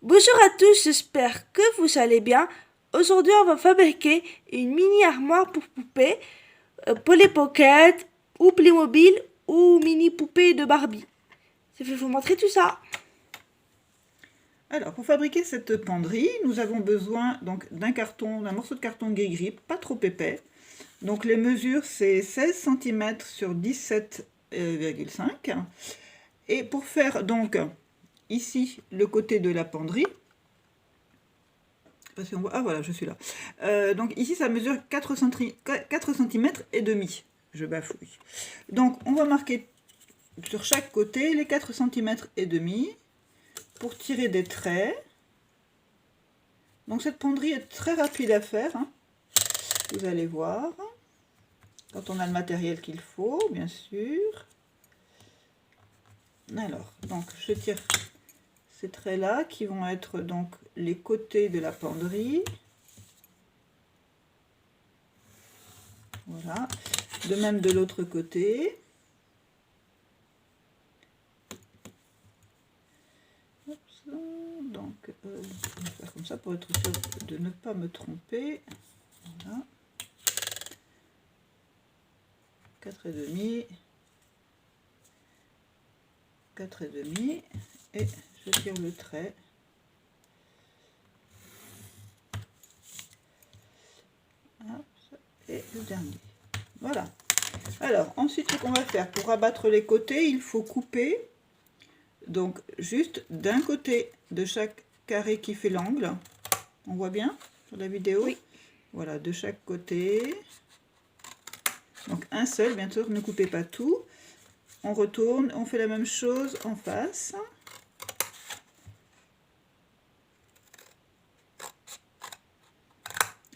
Bonjour à tous, j'espère que vous allez bien. Aujourd'hui, on va fabriquer une mini armoire pour poupées, Polly Pocket, ou Playmobil, ou mini poupée de Barbie. Je vais vous montrer tout ça. Alors, pour fabriquer cette penderie, nous avons besoin donc d'un morceau de carton gris-gris, pas trop épais. Donc les mesures, c'est 16 cm sur 17,5. Et pour faire donc ici le côté de la penderie, parce qu'on voit, ah voilà, je suis là. Donc ici, ça mesure 4 cm et demi. Je bafouille. Donc on va marquer sur chaque côté les 4 cm et demi pour tirer des traits. Donc cette penderie est très rapide à faire, hein. Vous allez voir, quand on a le matériel qu'il faut, bien sûr. Alors, donc je tire ces traits là qui vont être donc les côtés de la penderie. Voilà, de même de l'autre côté. Donc je vais faire comme ça pour être sûr de ne pas me tromper. Voilà, 4,5, 4,5, et je tire le trait. Et le dernier. Voilà. Alors ensuite, ce qu'on va faire pour abattre les côtés, il faut couper donc juste d'un côté de chaque carré qui fait l'angle. On voit bien sur la vidéo? Oui. Voilà, de chaque côté. Donc un seul, bien sûr, ne coupez pas tout. On retourne, on fait la même chose en face.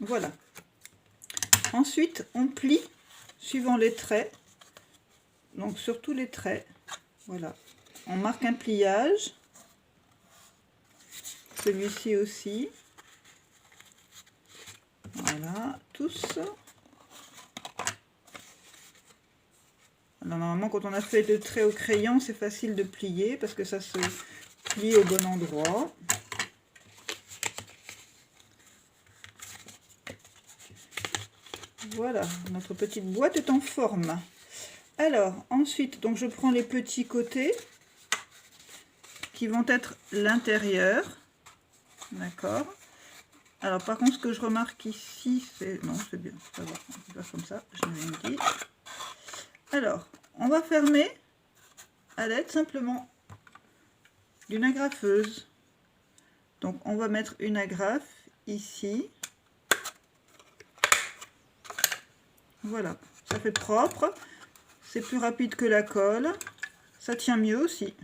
Voilà. Ensuite, on plie suivant les traits. Donc sur tous les traits. Voilà. On marque un pliage. Celui-ci aussi. Voilà, tous. Alors, normalement, quand on a fait le trait au crayon, c'est facile de plier parce que ça se plie au bon endroit. Voilà, notre petite boîte est en forme. Alors, ensuite, donc je prends les petits côtés qui vont être l'intérieur. D'accord. Alors, par contre, ce que je remarque ici, c'est... Non, c'est bien, ça va, on peut faire comme ça, je n'ai rien dit. Alors, on va fermer à l'aide simplement d'une agrafeuse. Donc, on va mettre une agrafe ici. Voilà, ça fait propre. C'est plus rapide que la colle. Ça tient mieux aussi.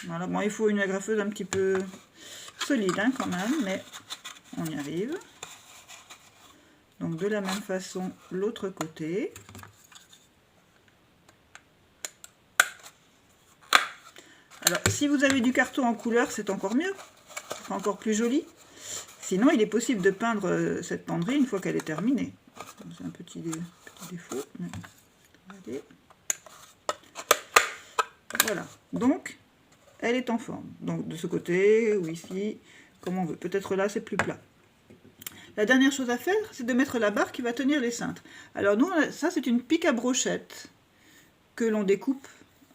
Voilà, bon, il faut une agrafeuse un petit peu solide hein, quand même, mais on y arrive. Donc de la même façon, l'autre côté. Alors, si vous avez du carton en couleur, c'est encore mieux. Ça sera encore plus joli. Sinon, il est possible de peindre cette penderie une fois qu'elle est terminée. C'est un petit défaut. Mais... Regardez. Voilà. Donc, elle est en forme. Donc, de ce côté ou ici, comme on veut. Peut-être là, c'est plus plat. La dernière chose à faire, c'est de mettre la barre qui va tenir les cintres. Alors, nous, ça, c'est une pique à brochette que l'on découpe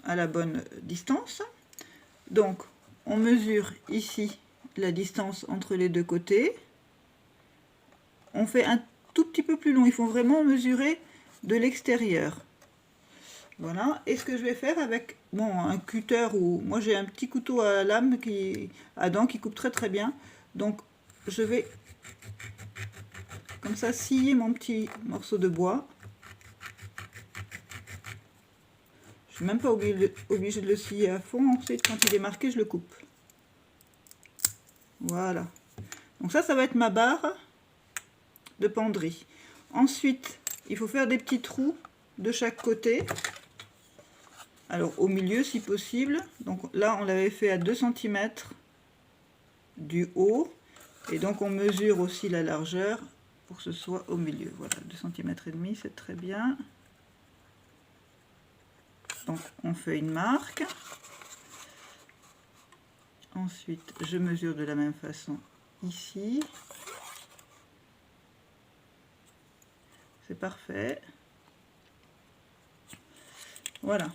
à la bonne distance. Donc, on mesure ici la distance entre les deux côtés. On fait un tout petit peu plus long. Il faut vraiment mesurer de l'extérieur. Voilà. Et ce que je vais faire avec un cutter ou... Moi, j'ai un petit couteau à lame à dents qui coupe très très bien. Donc, je vais comme ça scier mon petit morceau de bois. Je ne suis même pas obligée de le scier à fond. Ensuite, quand il est marqué, je le coupe. Voilà. Donc ça va être ma barre de penderie. Ensuite, il faut faire des petits trous de chaque côté. Alors au milieu si possible. Donc là, on l'avait fait à 2 cm du haut. Et donc on mesure aussi la largeur pour que ce soit au milieu. Voilà, 2 cm et demi, c'est très bien. Donc on fait une marque. Ensuite, je mesure de la même façon ici. C'est parfait. Voilà.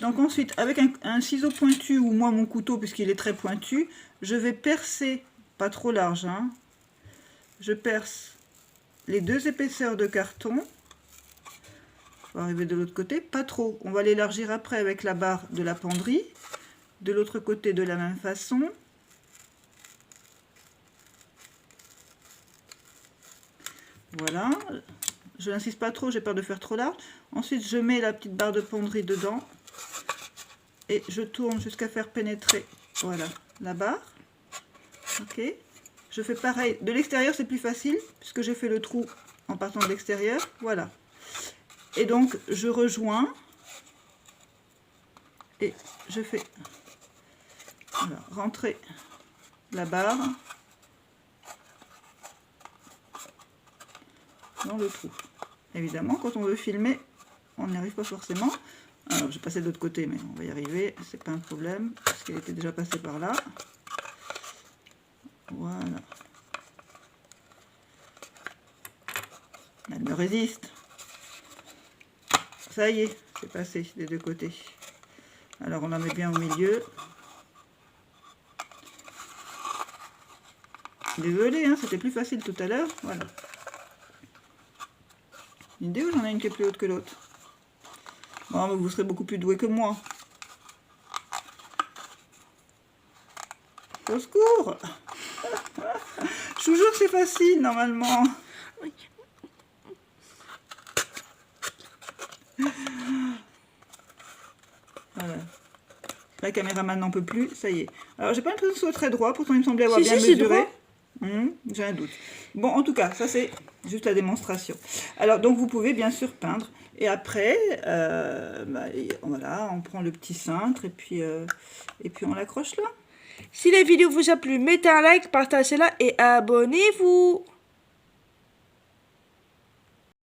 Donc ensuite, avec un ciseau pointu, ou moi mon couteau, puisqu'il est très pointu, je vais percer, pas trop large, hein, je perce les deux épaisseurs de carton. On va arriver de l'autre côté, pas trop. On va l'élargir après avec la barre de la penderie. De l'autre côté, de la même façon. Voilà. Je n'insiste pas trop, j'ai peur de faire trop large. Ensuite, je mets la petite barre de penderie dedans. Et je tourne jusqu'à faire pénétrer, voilà, la barre. Ok. Je fais pareil. De l'extérieur, c'est plus facile, puisque j'ai fait le trou en partant de l'extérieur. Voilà. Et donc, je rejoins. Et je fais voilà, rentrer la barre dans le trou. Évidemment, quand on veut filmer, on n'y arrive pas forcément. Alors, je vais passer de l'autre côté, mais on va y arriver. C'est pas un problème, parce qu'elle était déjà passée par là. Voilà. Elle me résiste. Ça y est, c'est passé des deux côtés. Alors, on la met bien au milieu. Désolée, hein, c'était plus facile tout à l'heure. Voilà. Une idée où j'en ai une qui est plus haute que l'autre. Bon, mais vous serez beaucoup plus doué que moi. Au secours. Je vous jure que c'est facile, normalement. Oui. Voilà. La caméraman n'en peut plus, ça y est. Alors, j'ai pas l'impression que ce soit très droit, pourtant il me semblait avoir Si, bien si, c'est mesuré. droit. J'ai un doute. Bon, en tout cas, ça c'est juste la démonstration. Alors, donc vous pouvez bien sûr peindre. Et après, voilà, on prend le petit cintre et puis on l'accroche là. Si la vidéo vous a plu, mettez un like, partagez-la et abonnez-vous.